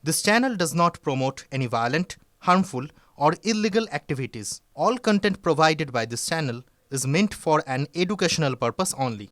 This channel does not promote any violent, harmful, or illegal activities. All content provided by this channel is meant for an educational purpose only.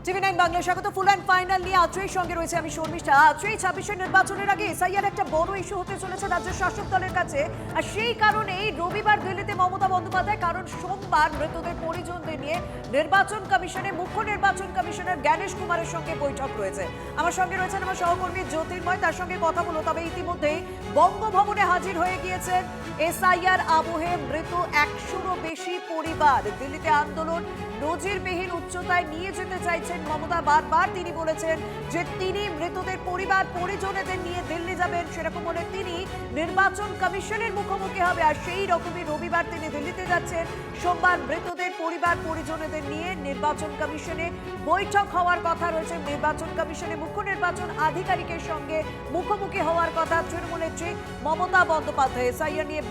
টিভি9 Bangla স্বাগত। Full and final নিয়ে আত্রের সঙ্গে রয়েছে আমি শর্মিষ্ঠা। আত্রেই ২৬ নির্বাচনের আগে SIR একটা বড় issue হতে চলেছে রাজ্যের শাসক দলের কাছে, আর সেই কারণেই রবিবার দিল্লিতে মমতা বন্দ্যোপাধ্যায়, কারণ সোমবার মৃতদের পরিজনদের নিয়ে নির্বাচন কমিশনে মুখ্য নির্বাচন কমিশনার জ্ঞানেশ কুমারের সঙ্গে বৈঠক রয়েছে। আমার সঙ্গে রয়েছেন আমার সহকর্মী জ্যোতির্ময়, তার সঙ্গে কথা বলো। তবে ইতিমধ্যেই বঙ্গভবনে হাজির হয়ে গিয়েছেন এসআইআর আবহে মৃত ১০০রও বেশি পরিবার। দিল্লিতে আন্দোলন নজিরবিহীন উচ্চতায় নিয়ে যেতে চাইছেন মমতা। বারবার তিনি বলেছেন যে তিনি মৃতদের পরিবার পরিজনদের নিয়ে দিল্লি যাবেন, সেরকম হলে তিনি নির্বাচন কমিশনের মুখোমুখি হবে। আর সেই রকমই রবিবার তিনি দিল্লিতে যাচ্ছেন। সোমবার মৃতদের পরিবার পরিজনদের নিয়ে নির্বাচন কমিশনে বৈঠক হওয়ার কথা রয়েছে। নির্বাচন কমিশনে মুখ্য নির্বাচন আধিকারিকের সঙ্গে মুখোমুখি হওয়ার কথা তৃণমূল নেত্রী মমতা বন্দ্যোপাধ্যায়। এসআইআর নিয়ে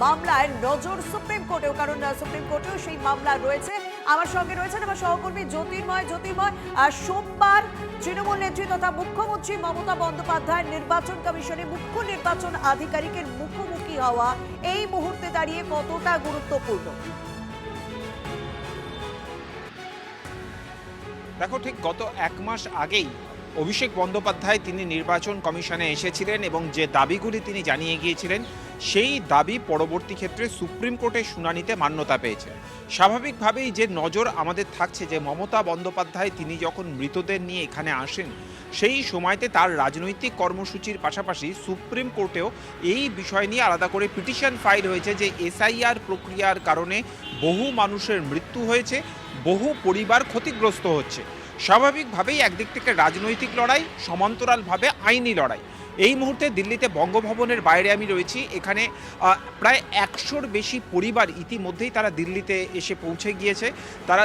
মামলায় নজর সুপ্রিম কোর্টেও, কারণ সুপ্রিম কোর্টেও সেই মামলা রয়েছে। আমার সঙ্গে রয়েছেন আমার সহকর্মী জ্যোতির্ময়। আর সোমবার তৃণমূল নেত্রী তথা মুখ্যমন্ত্রী মমতা বন্দ্যোপাধ্যায় নির্বাচন কমিশনে মুখ্য নির্বাচন আধিকারিকের মুখোমুখি হওয়া এই মুহূর্তে দাঁড়িয়ে কতটা গুরুত্বপূর্ণ? দেখো, ঠিক গত ১ মাস আগেই অভিষেক বন্দ্যোপাধ্যায় তিনি নির্বাচন কমিশনে এসেছিলেন এবং যে দাবিগুলি তিনি জানিয়ে গিয়েছিলেন সেই দাবি পরবর্তী ক্ষেত্রে সুপ্রিম কোর্টের শুনানিতে মান্যতা পেয়েছে। স্বাভাবিকভাবেই যে নজর আমাদের থাকছে যে মমতা বন্দ্যোপাধ্যায় তিনি যখন মৃতদের নিয়ে এখানে আসেন সেই সময়তে তার রাজনৈতিক কর্মসূচির পাশাপাশি সুপ্রিম কোর্টেও এই বিষয় নিয়ে আলাদা করে পিটিশন ফাইল হয়েছে যে এসআইআর প্রক্রিয়ার কারণে বহু মানুষের মৃত্যু হয়েছে, বহু পরিবার ক্ষতিগ্রস্ত হচ্ছে। স্বাভাবিকভাবেই একদিক থেকে রাজনৈতিক লড়াই, সমান্তরালভাবে আইনি লড়াই। এই মুহূর্তে দিল্লিতে বঙ্গভবনের বাইরে আমি রয়েছি। এখানে প্রায় ১০০র বেশি পরিবার ইতিমধ্যেই তারা দিল্লিতে এসে পৌঁছে গিয়েছে। তারা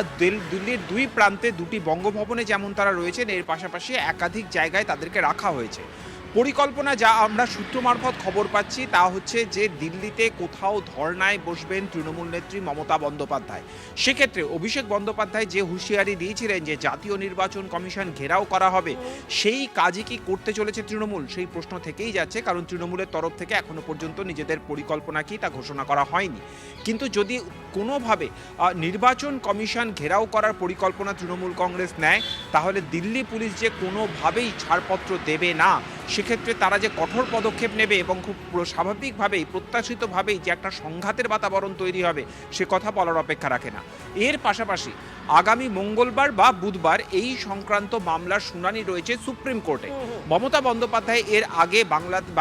দিল্লির দুই প্রান্তে দুটি বঙ্গভবনে যেমন তারা রয়েছেন, এর পাশাপাশি একাধিক জায়গায় তাদেরকে রাখা হয়েছে। পরিকল্পনা যা আমরা সূত্র মারফত খবর পাচ্ছি তা হচ্ছে যে দিল্লিতে কোথাও ধর্নায় বসবেন তৃণমূল নেত্রী মমতা বন্দ্যোপাধ্যায়। সেক্ষেত্রে অভিষেক বন্দ্যোপাধ্যায় যে হুঁশিয়ারি দিয়েছিলেন যে জাতীয় নির্বাচন কমিশন ঘেরাও করা হবে, সেই কাজই কি করতে চলেছে তৃণমূল, সেই প্রশ্ন থেকেই যাচ্ছে। কারণ তৃণমূলের তরফ থেকে এখনো পর্যন্ত নিজেদের পরিকল্পনা কি তা ঘোষণা করা হয়নি। কিন্তু যদি কোনোভাবে নির্বাচন কমিশন ঘেরাও করার পরিকল্পনা তৃণমূল কংগ্রেস নেয়, তাহলে দিল্লি পুলিশ যে কোনোভাবেই ছাড়পত্র দেবে না। সেক্ষেত্রে তারা যে কঠোর পদক্ষেপ নেবে এবং খুব স্বাভাবিকভাবেই প্রত্যাশিতভাবেই যে একটা সংঘাতের বাতাবরণ তৈরি হবে সে কথা বলার অপেক্ষা রাখে না। এর পাশাপাশি আগামী মঙ্গলবার বা বুধবার এই সংক্রান্ত মামলার শুনানি রয়েছে সুপ্রিম কোর্টে। মমতা বন্দ্যোপাধ্যায় এর আগে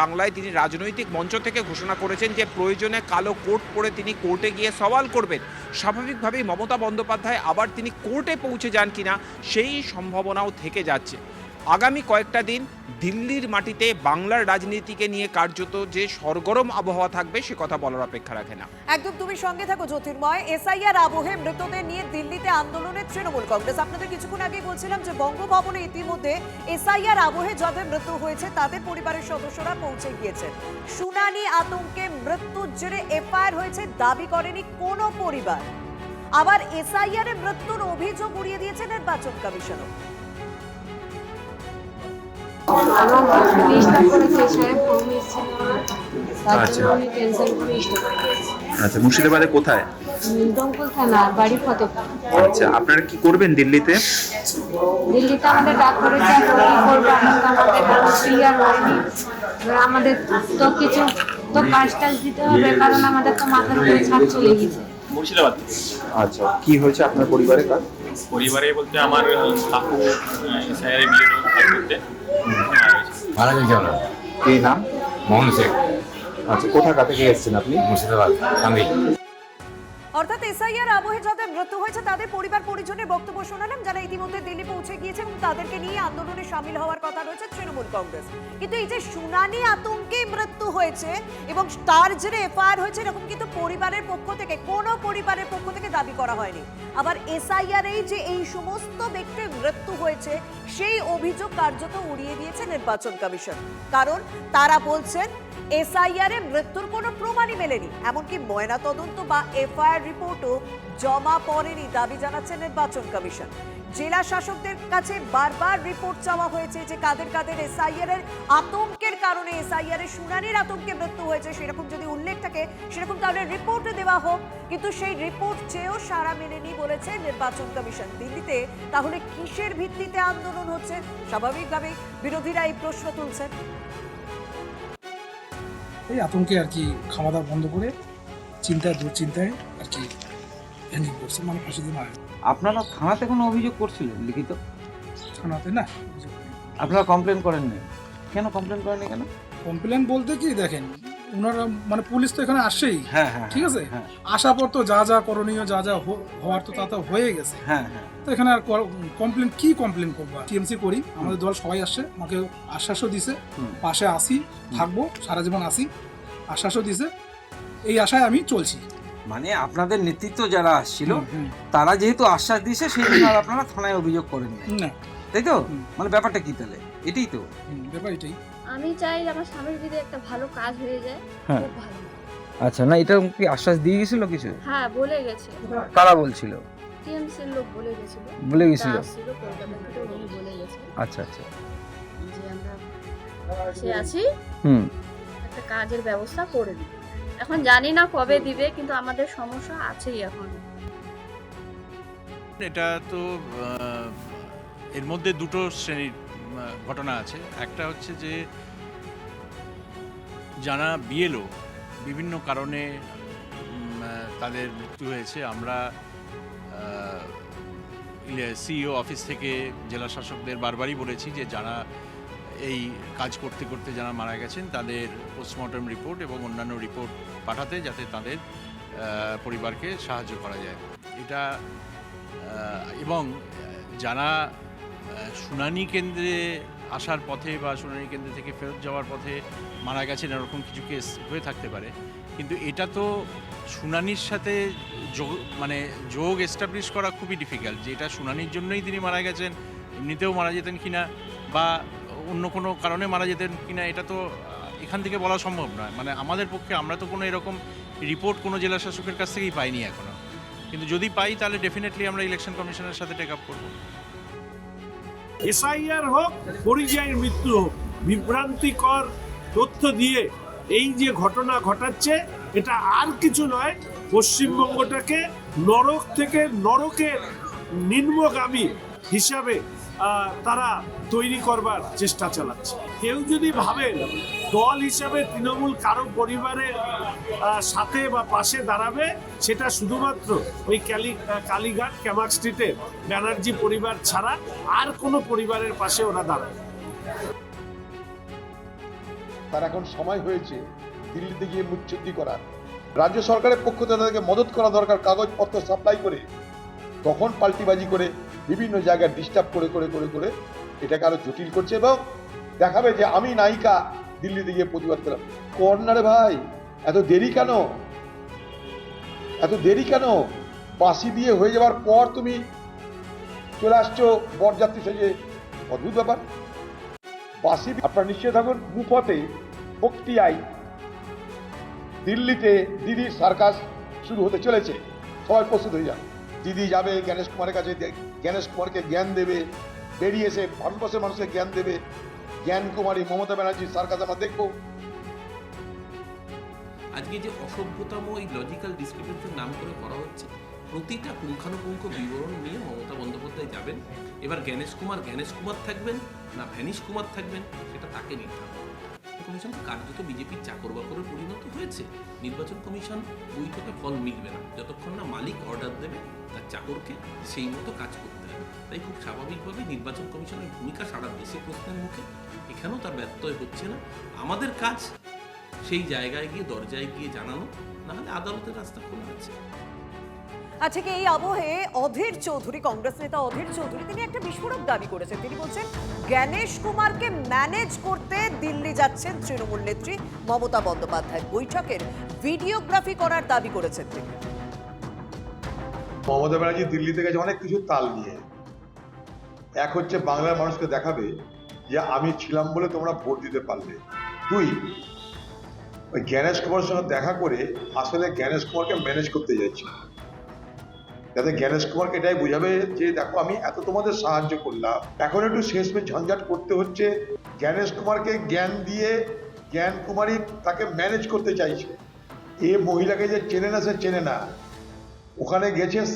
বাংলায় তিনি রাজনৈতিক মঞ্চ থেকে ঘোষণা করেছেন যে প্রয়োজনে কালো কোট পরে তিনি কোর্টে গিয়ে সওয়াল করবেন। স্বাভাবিকভাবেই মমতা বন্দ্যোপাধ্যায় আবার তিনি কোর্টে পৌঁছে যান কিনা সেই সম্ভাবনাও থেকে যাচ্ছে। আগামী কয়েকটা দিন দিল্লির মাটিতে বাংলার রাজনীতিকে নিয়ে কার্যত যে সরগরম আবহাওয়া থাকবে সে কথা বলার অপেক্ষা রাখে না। একদম তুমি সঙ্গে থাকো জ্যোতির্ময়। এসআইআর আবহে মৃতদের নিয়ে দিল্লিতে আন্দোলনের তৃণমূল কংগ্রেস। আপনাদের কিছুক্ষণ আগে বলছিলাম যে বঙ্গভবনে ইতিমধ্যে এসআইআর আবহে যাদের মৃত্যু হয়েছে তাদের পরিবারের সদস্যরা পৌঁছে গিয়েছেন। শুনানি আতঙ্কে মৃত্যুর জেরে এফআইআর হয়েছে দাবি করেনি কোনো পরিবার। আবার এসআইআর এ মৃত্যুর অভিযোগ উড়িয়ে দিয়েছে নির্বাচন কমিশনও। আচ্ছা, মুর্শিদাবাদে কোথায়? দমকল থানা, বাড়ি ফতেপুর। আচ্ছা, আপনারা কি করবেন দিল্লিতে? দিল্লিতে আমাদের ডাক করেছে, কি করবো, আমাদের ক্লিয়ার হয়নি। আমাদের তো কিছু তো কাজ দিতে হবে, কারণ আমাদের তো মাথার উপরে ছাদ চলে গেছে। মুর্শিদাবাদ। আচ্ছা, কি হয়েছে আপনার পরিবারে? পরিবারে বলতে আমার কাকু এসআইআর বিএলও কাজ করতে মারা গেছে। আমরা কি নাম? মোহন শেখ। আচ্ছা, কোথাকার থেকে এসেছেন আপনি? মুর্শিদাবাদ, কান্দি। অর্থাৎ এসআইআর আবহে যাদের মৃত্যু হয়েছে তাদের পরিবার পরিজনের বক্তব্য শোনালাম, যারা ইতিমধ্যে দিল্লি পৌঁছে গিয়েছে এবং তাদেরকে নিয়ে আন্দোলনে সামিল হওয়ার কথা রয়েছে তৃণমূল কংগ্রেস। কিন্তু এই যে শুনানি আতঙ্কে মৃত্যু হয়েছে এবং তার জেরে এফআইআর হয়েছে, এরকম কিন্তু পরিবারের পক্ষ থেকে কোনো পরিবারের পক্ষ থেকে দাবি করা হয়নি। আবার এসআইআর এই যে এই সমস্ত ব্যক্তির মৃত্যু হয়েছে সেই অভিযোগ কার্যত উড়িয়ে দিয়েছে নির্বাচন কমিশন। কারণ তারা বলছেন এসআইআর এ মৃত্যুর কোনো প্রমাণই মেলেনি, এমনকি ময়নাতদন্ত বা এফআইআর এসআইআর রিপোর্টও জমা পড়েনি দাবি জানাচ্ছেন নির্বাচন কমিশন। জেলা শাসকদের কাছে বারবার রিপোর্ট চাওয়া হয়েছে যে কাদের কাদের এসআইআর এর আতঙ্কের কারণে এসআইআর এর শুনানির আতঙ্কে মৃত্যু হয়েছে, সেরকম যদি উল্লেখ থাকে সেরকম তাহলে রিপোর্ট দেওয়া হোক, কিন্তু সেই রিপোর্ট চেয়েও সাড়া মেলেনি বলেছে নির্বাচন কমিশন। দিল্লিতে তাহলে কিসের ভিত্তিতে আন্দোলন হচ্ছে? স্বাভাবিকভাবেই বিরোধীরা এই প্রশ্ন তুলছেন। এই আতঙ্কে আর কি খাওয়া দাওয়া বন্ধ করে চিন্তায় দুশ্চিন্তায় আর কি ভেঙে পড়ছে, মানে ফাঁসি দিয়ে মারা। আপনারা থানাতে কোনো অভিযোগ করছিলেন লিখিত? থানাতে না অভিযোগ করিনি। আপনারা কমপ্লেন করেননি কেন? কমপ্লেন করেননি কেন? কমপ্লেন বলতে কি দেখেন, ওনারা মানে পুলিশ তো এখানে আসছেই, হ্যাঁ হ্যাঁ ঠিক আছে, হ্যাঁ আসার পর তো যা যা করণীয় যা যা হওয়ার তো তা তো হয়ে গেছে। হ্যাঁ হ্যাঁ তো এখানে আর কমপ্লেন কি কমপ্লেন করবো? টিএমসি করি, আমাদের দল সবাই আসছে, আমাকে আশ্বাসও দিছে পাশে আসি, থাকবো সারা জীবন আসি, আশ্বাসও দিছে, এই আশায় আমি চলছি। মানে আপনাদের নেতৃত্ব যারা আসছিল তারা যেহেতু আশ্বাস দিয়েছে সেই জন্য আর আপনারা থানায় অভিযোগ করেন না, তাই তো? মানে ব্যাপারটা কি তাহলে? এটাই তো ব্যাপার, এটাই। আমি চাই আমার স্বামীর যদি একটা ভালো কাজ হয়ে যায়, হ্যাঁ। খুব ভালো। আচ্ছা, না এটা কি আশ্বাস দিয়ে গেছিল কিছু? হ্যাঁ, বলে গেছে। কারা বলছিল? টিএমসির লোক বলে গেছিল। বলে গেছিল? ছিল কলকাতা থেকে, উনি বলে গেছে আচ্ছা আচ্ছা, যে আমরা সে আছি, হুম, একটা কাজের ব্যবস্থা করে দিবে। এখন জানি না কবে দিবে, কিন্তু আমাদের সমস্যা আছেই এখন। এটা তো এর মধ্যে দুটো শ্রেণীর ঘটনা আছে। একটা হচ্ছে যে যারা বিএলও বিভিন্ন কারণে তাদের মৃত্যু হয়েছে, আমরা সিইও অফিস থেকে জেলা শাসকদের বারবারই বলেছি যে যারা এই কাজ করতে করতে যারা মারা গেছেন তাদের পোস্টমর্টম রিপোর্ট এবং অন্যান্য রিপোর্ট পাঠাতে, যাতে তাদের পরিবারকে সাহায্য করা যায়। এটা এবং যারা শুনানি কেন্দ্রে আসার পথে বা শুনানি কেন্দ্র থেকে ফেরত যাওয়ার পথে মারা গেছেন, এরকম কিছু কেস হয়ে থাকতে পারে, কিন্তু এটা তো শুনানির সাথে যোগ এস্টাবলিশ করা খুবই ডিফিকাল্ট যে এটা শুনানির জন্যই তিনি মারা গেছেন, এমনিতেও মারা যেতেন কিনা বা অন্য কোনো কারণে মারা যেতেন কিনা, এটা তো এখান থেকে বলা সম্ভব নয়। মানে আমাদের পক্ষে, আমরা তো কোনো এরকম রিপোর্ট কোনো জেলা শাসকের কাছ থেকেই পাইনি এখনও, কিন্তু যদি পাই তাহলে ডেফিনেটলি আমরা ইলেকশন কমিশনের সাথে টেক আপ করবো। এসআইআর হোক, পরিযায়ী মৃত্যু হোক, বিভ্রান্তিকর তথ্য দিয়ে এই যে ঘটনা ঘটাচ্ছে, এটা আর কিছু নয়, পশ্চিমবঙ্গটাকে নরক থেকে নরকের নিম্নগামী হিসাবে তারা তৈরি করবার চেষ্টা চালাচ্ছে। কেউ যদি ভাবেন দল হিসাবে তৃণমূল কারো পরিবারের সাথে বা পাশে দাঁড়াবে, সেটা শুধুমাত্র ওই কালীঘাট ক্যামাক স্ট্রিটের ব্যানার্জি পরিবার ছাড়া আর কোনো পরিবারের পাশে ওরা দাঁড়ায়। তার এখন সময় হয়েছে দিল্লিতে গিয়ে মুখচুক্তি করার। রাজ্য সরকারের পক্ষ থেকে তাদেরকে মদত করা দরকার, কাগজপত্র সাপ্লাই করে, তখন পাল্টিবাজি করে বিভিন্ন জায়গায় ডিস্টার্ব করে করে করে করে এটাকে আরো জটিল করছে এবং দেখাবে যে আমি নায়িকা দিল্লিতে গিয়ে প্রতিবাদ করলাম। কর্নারে ভাই, এত দেরি কেন? এত দেরি কেন? বাঁশি দিয়ে হয়ে যাওয়ার পর তুমি চলে আসছো বরযাত্রী সেজে, অদ্ভুত ব্যাপার। বাঁশি আপনারা নিশ্চয় থাকুন, মুফতে বক্তিয়ায় দিল্লিতে দিদির সার্কাস শুরু হতে চলেছে, সবাই প্রস্তুত হয়ে যান। দিদি যাবে গণেশ কুমারের কাছে, গণেশ কুমারকে জ্ঞান দেবে, বেরিয়ে এসে ভারতবর্ষের মানুষকে জ্ঞান দেবে। জ্ঞান কুমারী মমতা ব্যানার্জির সার্কাস আমরা দেখবো। আজকে যে অসভ্যতম এই লজিক্যাল ডিসক্রিপেন্সির নাম করে করা হচ্ছে, প্রতিটা পুঙ্খানুপুঙ্খ বিবরণ নিয়ে মমতা বন্দ্যোপাধ্যায় যাবেন। এবার গণেশ কুমার থাকবেন না ভ্যানিশ কুমার থাকবেন, সেটা তাকে নির্ধারণ করবে। কমিশন তো কার্যত বিজেপির চাকর বাকরে পরিণত হয়েছে। নির্বাচন কমিশন বৈঠকে ফল মিলবে না যতক্ষণ না মালিক অর্ডার দেবে তার চাকরকে সেই মতো কাজ করতে হবে। তাই খুব স্বাভাবিকভাবেই নির্বাচন কমিশনের ভূমিকা সারা দেশে প্রশ্নের মুখে, এখানেও তার ব্যত্যয় হচ্ছে না। আমাদের কাজ সেই জায়গায় গিয়ে, দরজায় গিয়ে জানানো, নাহলে আদালতের রাস্তা খোলা আছে। আচ্ছা, কি এই আবহে অধীর চৌধুরী, কংগ্রেস নেতা অধীর চৌধুরী, তিনি একটা বিস্ফোরক দাবি করেছেন। তিনি বলছেন গণেশ কুমারকে ম্যানেজ করতে দিল্লি যাচ্ছেন তৃণমূল নেত্রী মমতা বন্দ্যোপাধ্যায়। বৈঠকের ভিডিওগ্রাফি করার দাবি করেছেন তিনি। মমতা ব্যানার্জি দিল্লিতে গেছে অনেক কিছু তাল নিয়ে। এক হচ্ছে বাংলার মানুষকে দেখাবে যে আমি ছিলাম বলে তোমরা ভোট দিতে পারলে। দুই, ওই গণেশ কুমারের সঙ্গে দেখা করে আসলে গণেশ কুমারকে ম্যানেজ করতে যাচ্ছে। যাতে জ্ঞানেশ কুমারকে এটাই বোঝাবে যে দেখো আমি এত তোমাদের সাহায্য করলাম, এখন একটু শেষমেশ ঝঞ্ঝাট করতে হচ্ছে। জ্ঞানেশ কুমারকে জ্ঞান দিয়ে জ্ঞান কুমারী তাকে ম্যানেজ করতে চাইছে। এ মহিলাকে যে চেনে না, সে চেনে না, ওখানে গেছে